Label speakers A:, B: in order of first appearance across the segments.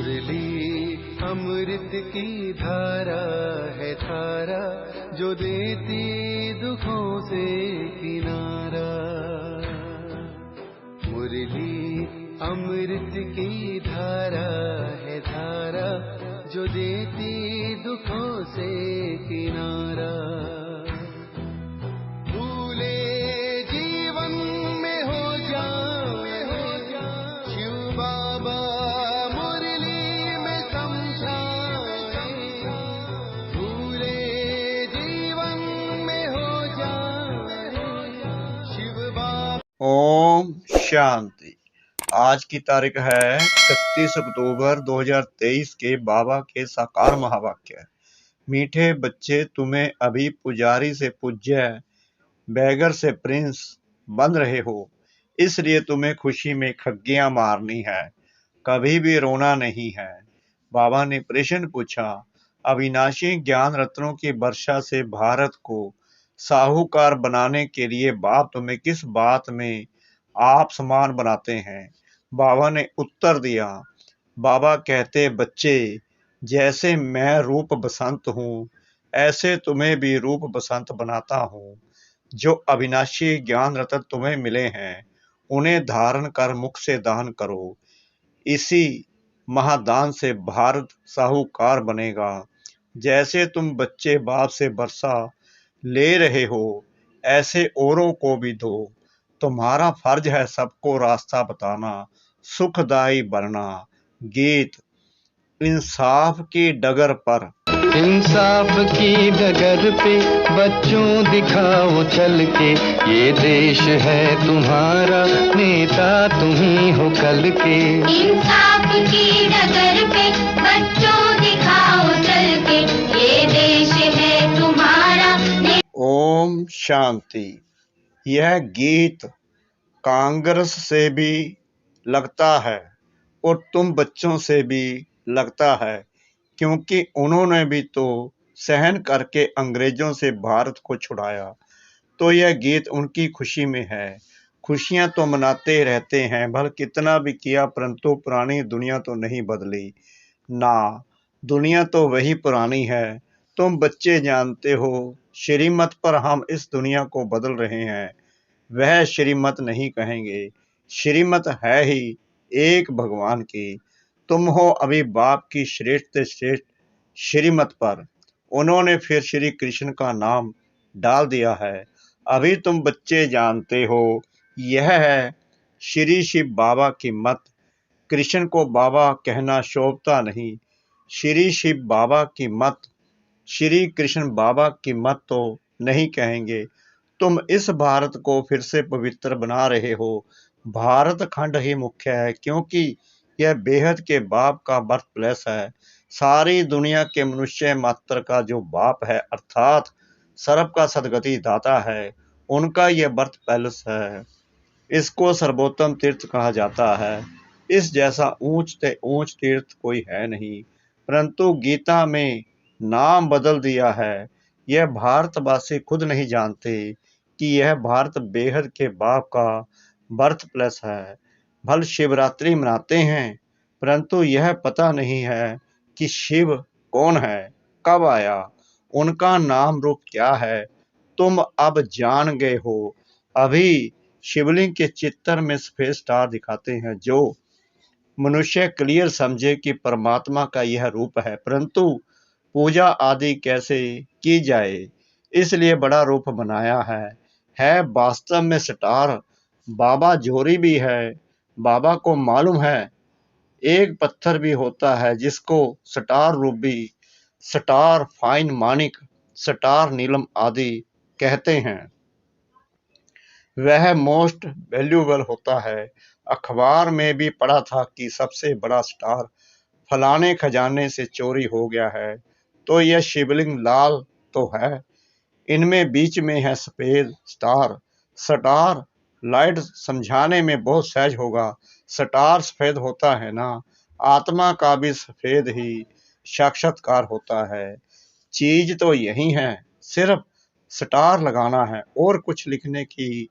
A: मुरली अमृत की धारा है धारा, जो देती दुखों से किनारा। मुरली अमृत की धारा है धारा, जो देती दुखों से किनारा। भूले जीवन में हो जाए शिव बाबा मुरली में समझाए। भूले जीवन में हो जाए शिव बाबा।
B: ओम शांति। आज की तारीख है 31 अक्टूबर 2023 के बाबा के साकार महावाक्य। मीठे बच्चे, तुम्हें अभी पुजारी से पूज्य, बैगर से प्रिंस बन रहे हो, इसलिए तुम्हें खुशी में खग्गियां मारनी है, कभी भी रोना नहीं है। बाबा ने प्रश्न पूछा, अविनाशी ज्ञान रत्नों की वर्षा से भारत को साहूकार बनाने के लिए बाप तुम्हें किस बात में आप समान बनाते हैं? बाबा ने उत्तर दिया, बाबा कहते, बच्चे, जैसे मैं रूप बसंत हूँ, ऐसे तुम्हें भी रूप बसंत बनाता हूँ। जो अविनाशी ज्ञान रत्न तुम्हें मिले हैं, उन्हें धारण कर मुख से दान करो। इसी महादान से भारत साहूकार बनेगा। जैसे तुम बच्चे बाप से वर्षा ले रहे हो, ऐसे औरों को भी दो। तुम्हारा फर्ज है सबको रास्ता बताना, सुखदायी बनना। गीत। इंसाफ की डगर पर,
A: इंसाफ की डगर पे बच्चों दिखाओ चल के, ये देश है तुम्हारा, नेता तुम ही हो कल के।
C: इंसाफ की डगर पे बच्चों दिखाओ चल के, ये देश है तुम्हारा।
B: ओम शांति। यह गीत कांग्रेस से भी लगता है और तुम बच्चों से भी लगता है, क्योंकि उन्होंने भी तो सहन करके अंग्रेजों से भारत को छुड़ाया। तो यह गीत उनकी खुशी में है। खुशियां तो मनाते रहते हैं, भले कितना भी किया, परंतु पुरानी दुनिया तो नहीं बदली ना, दुनिया तो वही पुरानी है। तुम बच्चे जानते हो, श्रीमत पर हम इस दुनिया को बदल रहे हैं। वह श्रीमत नहीं कहेंगे, श्रीमत है ही एक भगवान की। तुम हो अभी बाप की श्रेष्ठ से श्रेष्ठ श्रीमत पर। उन्होंने फिर श्री कृष्ण का नाम डाल दिया है। अभी तुम बच्चे जानते हो, यह है श्री शिव बाबा की मत। कृष्ण को बाबा कहना शोभता नहीं। श्री शिव बाबा की मत, श्री कृष्ण बाबा की मत तो नहीं कहेंगे। तुम इस भारत को फिर से पवित्र बना रहे हो। भारत खंड ही मुख्य है, क्योंकि यह बेहद के बाप का बर्थ प्लेस है। सारी दुनिया के मनुष्य मात्र का जो बाप है, अर्थात सर्व का सदगति दाता है, उनका यह बर्थ पैलेस है। इसको सर्वोत्तम तीर्थ कहा जाता है। इस जैसा ऊंच से ऊंच तीर्थ कोई है नहीं, परंतु गीता में नाम बदल दिया है। यह भारतवासी खुद नहीं जानते कि यह भारत बेहद के बाप का बर्थ प्लेस है। भल शिवरात्रि मनाते हैं, परंतु यह पता नहीं है कि शिव कौन है, कब आया, उनका नाम रूप क्या है। तुम अब जान गए हो। अभी शिवलिंग के चित्तर में सफेद स्टार दिखाते हैं, जो मनुष्य क्लियर समझे कि परमात्मा का यह रूप है, परंतु पूजा आदि कैसे की जाए, इसलिए बड़ा रूप बनाया है वास्तव में स्टार। बाबा जोरी भी है। बाबा को मालूम है एक पत्थर भी होता है जिसको स्टार रूबी, स्टार फाइन मानिक, स्टार नीलम आदि कहते हैं। वह मोस्ट वैल्यूएबल होता है। अखबार में भी पढ़ा था कि सबसे बड़ा स्टार फलाने खजाने से चोरी हो गया है। तो यह शिवलिंग लाल तो है, इनमें बीच में है सफेद स्टार। स्टार लाइट समझाने में बहुत सहज होगा। स्टार सफेद होता है ना, आत्मा का भी सफेद ही साक्षात्कार होता है। चीज तो यही है, सिर्फ स्टार लगाना है और कुछ लिखने की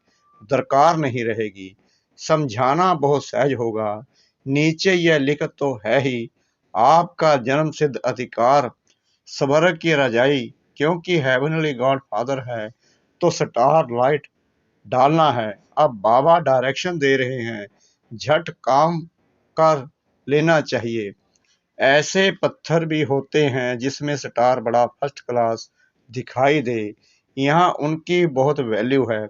B: दरकार नहीं रहेगी। समझाना बहुत सहज होगा। नीचे यह लिखत तो है ही, आपका जन्म सिद्ध अधिकार स्वर्ग की रजाई, क्योंकि हेवनली गॉड फादर है तो स्टार लाइट डालना है। अब बाबा डायरेक्शन दे रहे हैं, झट काम कर लेना चाहिए। ऐसे पत्थर भी होते हैं जिसमें स्टार बड़ा फर्स्ट क्लास दिखाई दे, यहाँ उनकी बहुत वैल्यू है।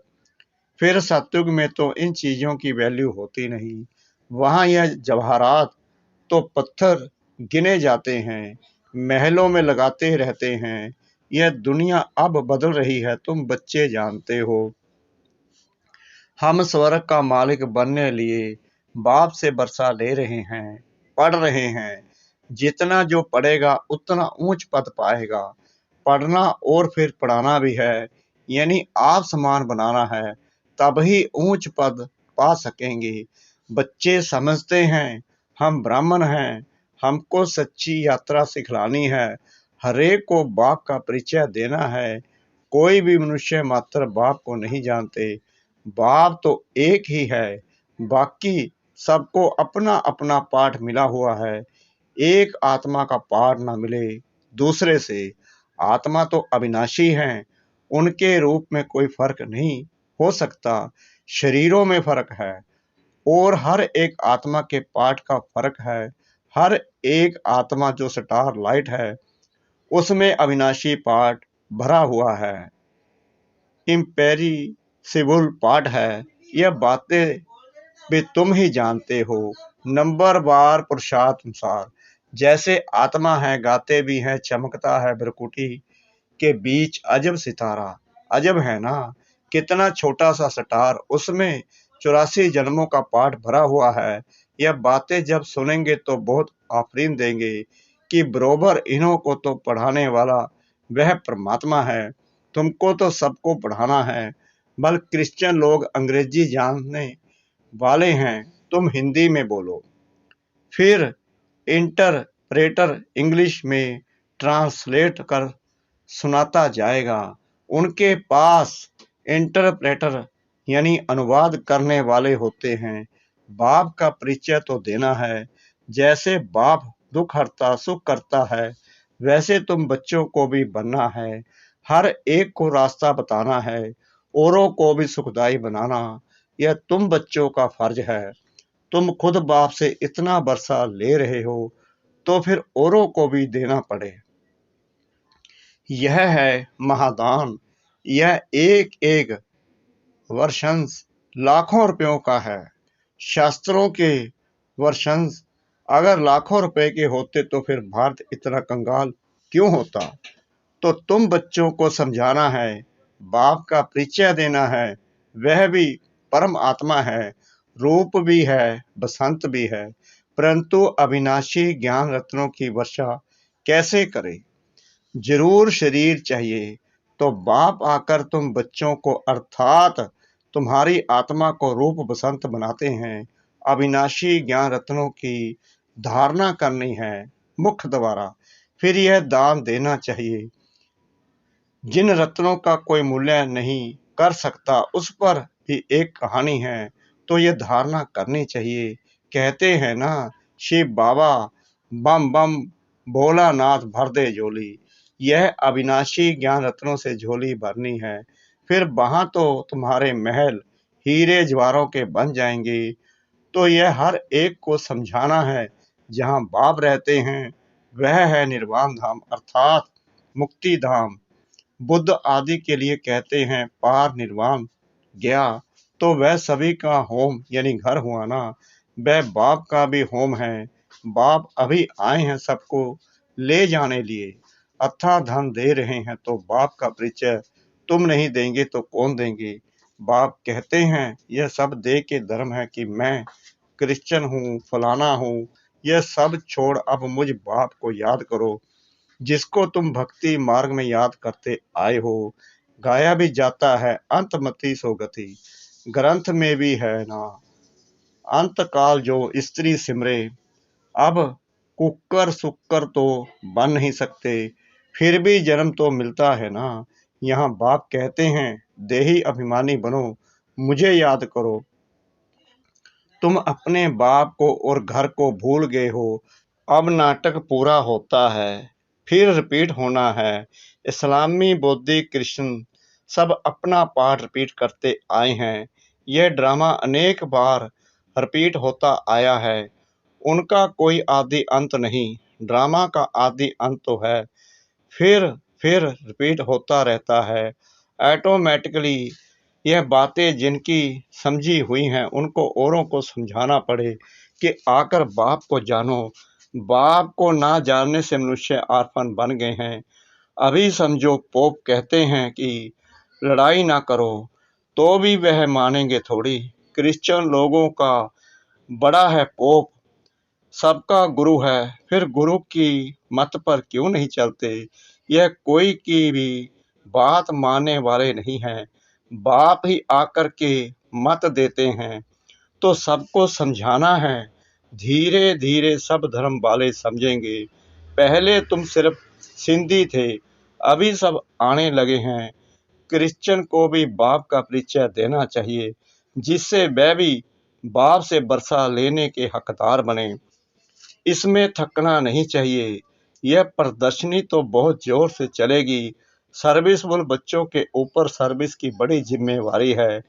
B: फिर सतयुग में तो इन चीजों की वैल्यू होती नहीं, वहां यह जवाहरात तो पत्थर गिने जाते हैं, महलों में लगाते रहते हैं। यह दुनिया अब बदल रही है, तुम बच्चे जानते हो। हम स्वर्ग का मालिक बनने लिए बाप से वर्षा ले रहे हैं, पढ़ रहे हैं। जितना जो पढ़ेगा उतना ऊंच पद पाएगा। पढ़ना और फिर पढ़ाना भी है, यानी आप समान बनाना है, तभी ऊंच पद पा सकेंगे। बच्चे समझते हैं हम ब्राह्मण हैं, हमको सच्ची यात्रा सिखलानी है, हरेक को बाप का परिचय देना है। कोई भी मनुष्य मात्र बाप को नहीं जानते, बाप तो एक ही है, बाकी सबको अपना अपना पाठ मिला हुआ है। एक आत्मा का पाठ न मिले दूसरे से। आत्मा तो अविनाशी हैं, उनके रूप में कोई फर्क नहीं हो सकता, शरीरों में फर्क है और हर एक आत्मा के पाठ का फर्क है। हर एक आत्मा जो स्टार लाइट है उसमें अविनाशी पाठ भरा हुआ है, इम्पेरिसिबल पाठ है। यह बातें भी तुम ही जानते हो। नंबर बार पुरुषार्थनुसार जैसे आत्मा है, गाते भी हैं, चमकता है भ्रकुटी के बीच अजब सितारा। अजब है ना, कितना छोटा सा स्टार, उसमें 84 जन्मों का पाठ भरा हुआ है। यह बातें जब सुनेंगे तो बहुत आफरीन देंगे कि बरोबर इन्हों को तो पढ़ाने वाला वह परमात्मा है, तुमको तो सबको पढ़ाना है। बल क्रिश्चियन लोग अंग्रेजी जानने वाले हैं, तुम हिंदी में बोलो। फिर इंटरप्रेटर इंग्लिश में ट्रांसलेट कर सुनाता जाएगा। उनके पास इंटरप्रेटर यानी अनुवाद करने वाले होते हैं। बाप का परिचय तो देना है, जैसे बाप दुख हरता सुख करता है वैसे तुम बच्चों को भी बनना है। हर एक को रास्ता बताना है, औरों को भी सुखदाई बनाना, यह तुम बच्चों का फर्ज है। तुम खुद बाप से इतना बरसा ले रहे हो तो फिर औरों को भी देना पड़े। यह है महादान। यह एक एक वर्षंस लाखों रुपयों का है। शास्त्रों के वर्षंस अगर लाखों रुपए के होते तो फिर भारत इतना कंगाल क्यों होता। तो तुम बच्चों को समझाना है, बाप का परिचय देना है। वह भी परम आत्मा है, रूप भी है, बसंत भी है, परंतु अविनाशी ज्ञान रत्नों की वर्षा कैसे करे। जरूर शरीर चाहिए, तो बाप आकर तुम बच्चों को अर्थात तुम्हारी आत्मा को रूप बसंत बनाते हैं। अविनाशी ज्ञान रत्नों की धारणा करनी है मुख द्वारा, फिर यह दान देना चाहिए। जिन रत्नों का कोई मूल्य नहीं कर सकता उस पर भी एक कहानी है, तो यह धारणा करनी चाहिए। कहते हैं ना, शिव बाबा बम बम भोलानाथ भर दे झोली। यह अविनाशी ज्ञान रत्नों से झोली भरनी है, फिर वहां तो तुम्हारे महल हीरे ज्वारों के बन जाएंगे। तो यह हर एक को समझाना है, जहां बाप रहते हैं वह है निर्वाण धाम अर्थात मुक्ति धाम। बुद्ध आदि के लिए कहते हैं पार निर्वाण गया, तो वह सभी का होम यानी घर हुआ ना। वह बाप का भी होम है। बाप अभी आए हैं सबको ले जाने लिए, अथाह धन दे रहे हैं, तो बाप का परिचय तुम नहीं देंगे तो कौन देंगे। बाप कहते हैं यह सब दे के धर्म है कि मैं क्रिश्चियन हूँ, फलाना हूँ। यह सब छोड़ अब मुझ बाप को याद करो, जिसको तुम भक्ति मार्ग में याद करते आए हो। गाया भी जाता है अंतमति सो गति, ग्रंथ में भी है ना, अंत काल जो स्त्री सिमरे। अब कुकर सुक्कर तो बन नहीं सकते, फिर भी जन्म तो मिलता है ना। यहाँ बाप कहते हैं देही अभिमानी बनो, मुझे याद करो। तुम अपने बाप को और घर को भूल गए हो, अब नाटक पूरा होता है, फिर रिपीट होना है। इस्लामी, बौद्धी, क्रिश्चियन सब अपना पार्ट रिपीट करते आए हैं। यह ड्रामा अनेक बार रिपीट होता आया है। उनका कोई आदि अंत नहीं। ड्रामा का आदि अंत तो है, फिर फिर रिपीट होता रहता है। ऑटोमेटिकली यह बातें जिनकी समझी हुई हैं उनको औरों को समझाना पड़े कि आकर बाप को जानो। बाप को ना जानने से मनुष्य आर्फन बन गए हैं। अभी समझो पोप कहते हैं कि लड़ाई ना करो, तो भी वह मानेंगे थोड़ी। क्रिश्चियन लोगों का बड़ा है पोप, सबका गुरु है, फिर गुरु की मत पर क्यों नहीं चलते। यह कोई की भी बात मानने वाले नहीं हैं। बाप ही आकर के मत देते हैं, तो सबको समझाना है। धीरे धीरे सब धर्म वाले समझेंगे। पहले तुम सिर्फ सिंधी थे, अभी सब आने लगे हैं। क्रिश्चियन को भी बाप का परिचय देना चाहिए, जिससे वह भी बाप से बरसा लेने के हकदार बने। इसमें थकना नहीं चाहिए। यह प्रदर्शनी तो बहुत जोर से चलेगी। सर्विसबुल बच्चों के ऊपर सर्विस की बड़ी जिम्मेवारी है।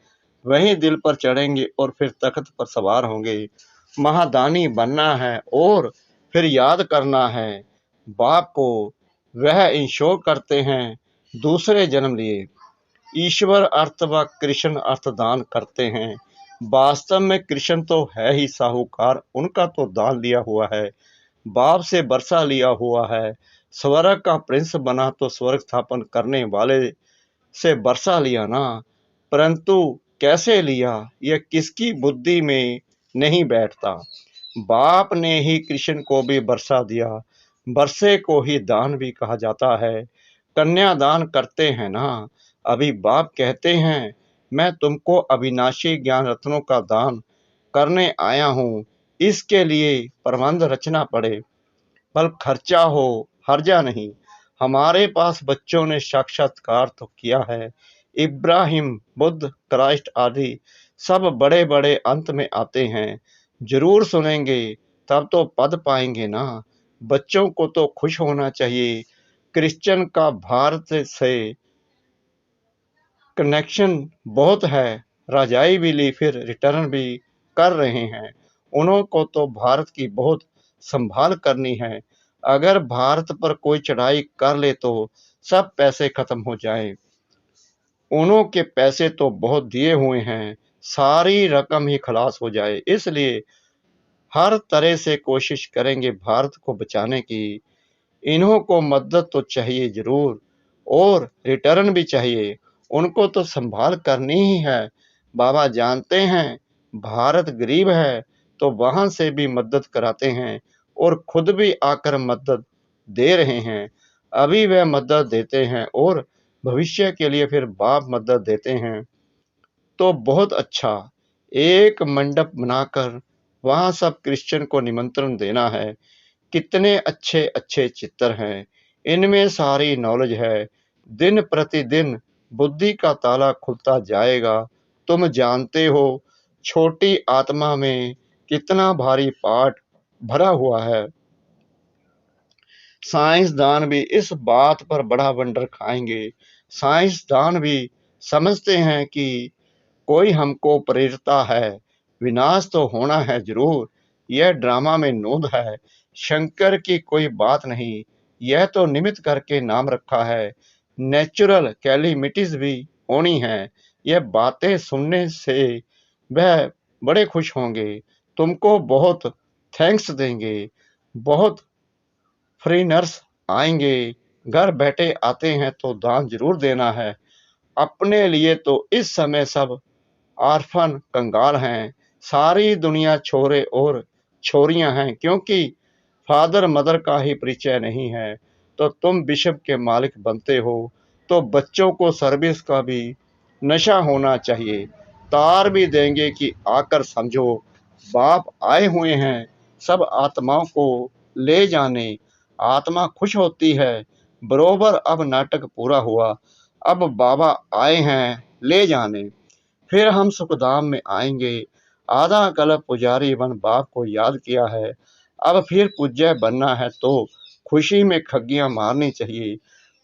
B: वहीं दिल पर चढ़ेंगे और फिर तख्त पर सवार होंगे। महादानी बनना है और फिर याद करना है बाप को। वह इंश्योर करते हैं दूसरे जन्म लिए। ईश्वर अर्थ व कृष्ण अर्थ दान करते हैं। वास्तव में कृष्ण तो है ही साहूकार, उनका तो दान लिया हुआ है, बाप से बरसा लिया हुआ है। स्वर्ग का प्रिंस बना तो स्वर्ग स्थापन करने वाले से बरसा लिया ना। परंतु कैसे लिया, यह किसकी बुद्धि में नहीं बैठता। बाप ने ही कृष्ण को भी बरसा दिया। बरसे को ही दान भी कहा जाता है। कन्यादान करते हैं ना। अभी बाप कहते हैं मैं तुमको अविनाशी ज्ञान रत्नों का दान करने आया हूँ। इसके लिए प्रबंध रचना पड़े, बल खर्चा हो, हर्जा नहीं। हमारे पास बच्चों ने साक्षात्कार तो किया है। इब्राहिम, बुद्ध, क्राइस्ट आदि सब बड़े बड़े अंत में आते हैं। जरूर सुनेंगे, तब तो पद पाएंगे ना। बच्चों को तो खुश होना चाहिए। क्रिश्चियन का भारत से कनेक्शन बहुत है। रजाई भी ली, फिर रिटर्न भी कर रहे हैं। उन्हों को तो भारत की बहुत संभाल करनी है। अगर भारत पर कोई चढ़ाई कर ले तो सब पैसे खत्म हो जाएं। उन्हों के पैसे तो बहुत दिए हुए हैं, सारी रकम ही खलास हो जाए। इसलिए हर तरह से कोशिश करेंगे भारत को बचाने की। इन्हों को मदद तो चाहिए जरूर, और रिटर्न भी चाहिए। उनको तो संभाल करनी ही है। बाबा जानते हैं भारत गरीब है, तो वहां से भी मदद कराते हैं और खुद भी आकर मदद दे रहे हैं। अभी वह मदद देते हैं और भविष्य के लिए फिर बाप मदद देते हैं। तो बहुत अच्छा, एक मंडप बनाकर वहां सब क्रिश्चियन को निमंत्रण देना है। कितने अच्छे अच्छे चित्र हैं, इनमें सारी नॉलेज है। दिन प्रतिदिन बुद्धि का ताला खुलता जाएगा। तुम जानते हो छोटी आत्मा में कितना भारी पाठ भरा हुआ है। साइंसदान भी इस बात पर बड़ा वंडर खाएंगे। साइंसदान भी समझते हैं कि कोई हमको प्रेरता है। विनाश तो होना है जरूर। यह ड्रामा में नोंद है। शंकर की कोई बात नहीं, यह तो निमित्त करके नाम रखा है। नेचुरल कैलिमिटीज भी होनी है। यह बातें सुनने से वह बड़े खुश होंगे, तुमको बहुत थैंक्स देंगे। बहुत फॉरेनर्स आएंगे, घर बैठे आते हैं तो दान जरूर देना है। अपने लिए तो इस समय सब आर्फन कंगाल हैं। सारी दुनिया छोरे और छोरियां हैं, क्योंकि फादर मदर का ही परिचय नहीं है। तो तुम बिशप के मालिक बनते हो, तो बच्चों को सर्विस का भी नशा होना चाहिए। तार भी देंगे कि आकर समझो बाप आए हुए हैं सब आत्माओं को ले जाने। आत्मा खुश होती है। बरोबर अब नाटक पूरा हुआ। अब बाबा आए हैं ले जाने। फिर हम सुखधाम में आएंगे। आधा कल्प पुजारी बन बाप को याद किया है। अब फिर पूज्य बनना है तो खुशी में खग्गियां मारनी चाहिए।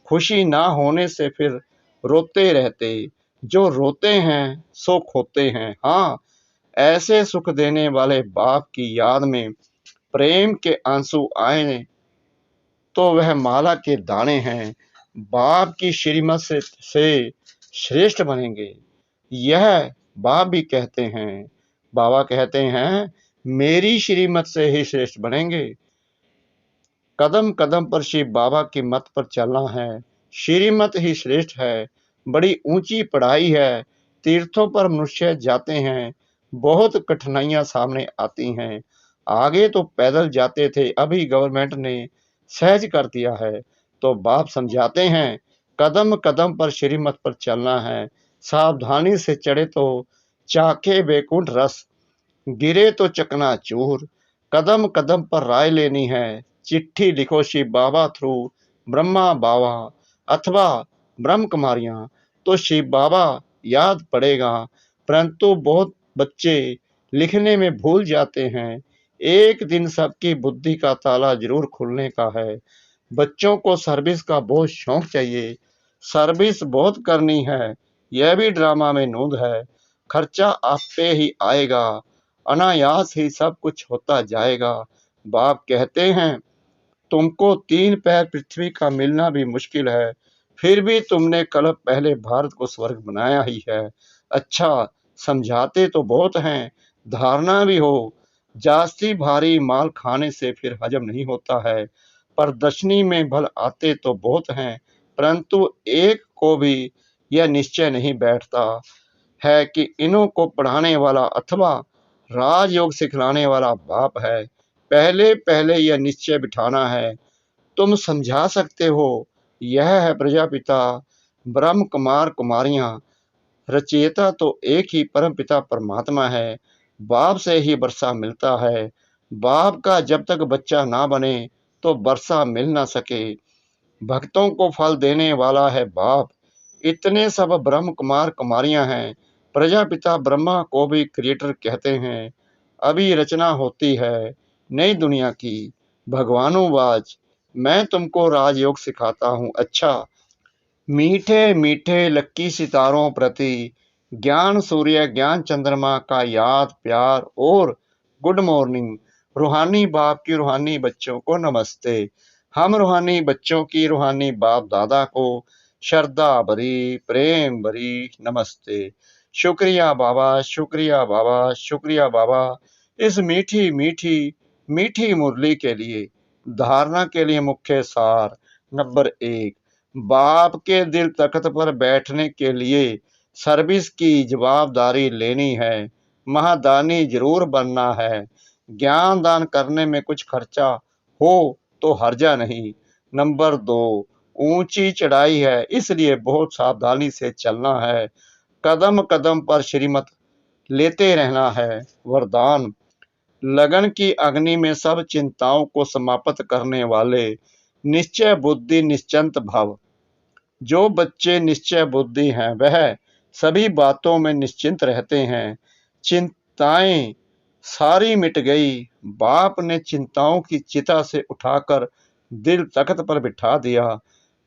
B: खुशी ना होने से फिर रोते रहते, जो रोते हैं सो खोते हैं। हाँ, ऐसे सुख देने वाले बाप की याद में प्रेम के आंसू आए तो वह माला के दाने हैं। बाप की श्रीमत से श्रेष्ठ बनेंगे, यह बाप भी कहते हैं। बाबा कहते हैं मेरी श्रीमत से ही श्रेष्ठ बनेंगे। कदम कदम पर शिव बाबा की मत पर चलना है। श्रीमत ही श्रेष्ठ है। बड़ी ऊंची पढ़ाई है। तीर्थों पर मनुष्य जाते हैं, बहुत कठिनाइयां सामने आती हैं। आगे तो पैदल जाते थे, अभी गवर्नमेंट ने सहज कर दिया है। तो बाप समझाते हैं कदम कदम पर श्रीमत पर चलना है। सावधानी से चढ़े तो चाखे बैकुंठ रस, गिरे तो चकनाचूर। कदम कदम पर राय लेनी है। चिट्ठी लिखो शिव बाबा थ्रू ब्रह्मा बाबा अथवा ब्रह्म कुमारियां, तो शिव बाबा याद पड़ेगा। परंतु बहुत बच्चे लिखने में भूल जाते हैं। एक दिन सबकी बुद्धि का ताला जरूर खुलने का है। बच्चों को सर्विस का बहुत शौक चाहिए। सर्विस बहुत करनी है, यह भी ड्रामा में नूंद है। खर्चा आप पे ही आएगा, अनायास ही सब कुछ होता जाएगा। बाप कहते हैं तुमको 3 पैर पृथ्वी का मिलना भी मुश्किल है, फिर भी तुमने कल पहले भारत को स्वर्ग बनाया ही है। अच्छा, समझाते तो बहुत हैं, धारणा भी हो। जास्ती भारी माल खाने से फिर हजम नहीं होता है। प्रदर्शनी में भल आते तो बहुत हैं, परंतु एक को भी यह निश्चय नहीं बैठता है कि इन्हों को पढ़ाने वाला अथवा राजयोग सिखलाने वाला बाप है। पहले पहले यह निश्चय बिठाना है। तुम समझा सकते हो, यह है प्रजापिता ब्रह्म कुमार कुमारियां। रचयिता तो एक ही परम पिता परमात्मा है। बाप से ही वर्षा मिलता है। बाप का जब तक बच्चा ना बने तो वर्षा मिल ना सके। भक्तों को फल देने वाला है बाप। इतने सब ब्रह्म कुमार कुमारियां हैं। प्रजापिता ब्रह्मा को भी क्रिएटर कहते हैं। अभी रचना होती है नई दुनिया की। भगवानुवाच मैं तुमको राजयोग सिखाता हूँ। अच्छा, मीठे मीठे लक्की सितारों प्रति ज्ञान सूर्य ज्ञान चंद्रमा का याद प्यार और गुड मॉर्निंग। रूहानी बाप की रूहानी बच्चों को नमस्ते। हम रूहानी बच्चों की रूहानी बाप दादा को श्रद्धा भरी प्रेम भरी नमस्ते। शुक्रिया बाबा, शुक्रिया बाबा, शुक्रिया बाबा, इस मीठी मीठी मीठी मुरली के लिए। धारणा के लिए मुख्य सार नंबर 1, बाप के दिल तख्त पर बैठने के लिए सर्विस की जवाबदारी लेनी है। महादानी जरूर बनना है। ज्ञान दान करने में कुछ खर्चा हो तो हर्जा नहीं। नंबर 2, ऊंची चढ़ाई है, इसलिए बहुत सावधानी से चलना है। कदम कदम पर श्रीमत लेते रहना है। वरदान, लगन की अग्नि में सब चिंताओं को समाप्त करने वाले निश्चय बुद्धि निश्चिंत भव। जो बच्चे निश्चय बुद्धि हैं वह सभी बातों में निश्चिंत रहते हैं। चिंताएं सारी मिट गई। बाप ने चिंताओं की चिता से उठाकर दिल तख्त पर बिठा दिया।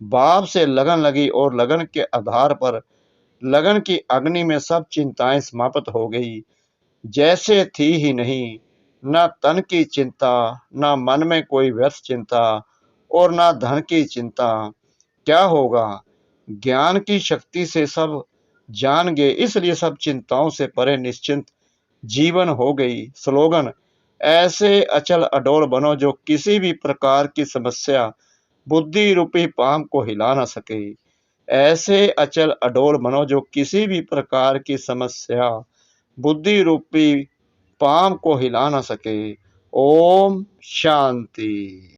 B: बाप से लगन लगी और लगन के आधार पर लगन की अग्नि में सब चिंताएं समाप्त हो गई, जैसे थी ही नहीं। न तन की चिंता, न मन में कोई व्यर्थ चिंता और न धन की चिंता। क्या होगा? ज्ञान की शक्ति से सब जान गए, इसलिए सब चिंताओं से परे निश्चिंत जीवन हो गई। स्लोगन, ऐसे अचल अडोल बनो जो किसी भी प्रकार की समस्या बुद्धि रूपी पाम को हिला न सके। ऐसे अचल अडोल बनो जो किसी भी प्रकार की समस्या बुद्धि रूपी पाम को हिला न सके। ओम शांति।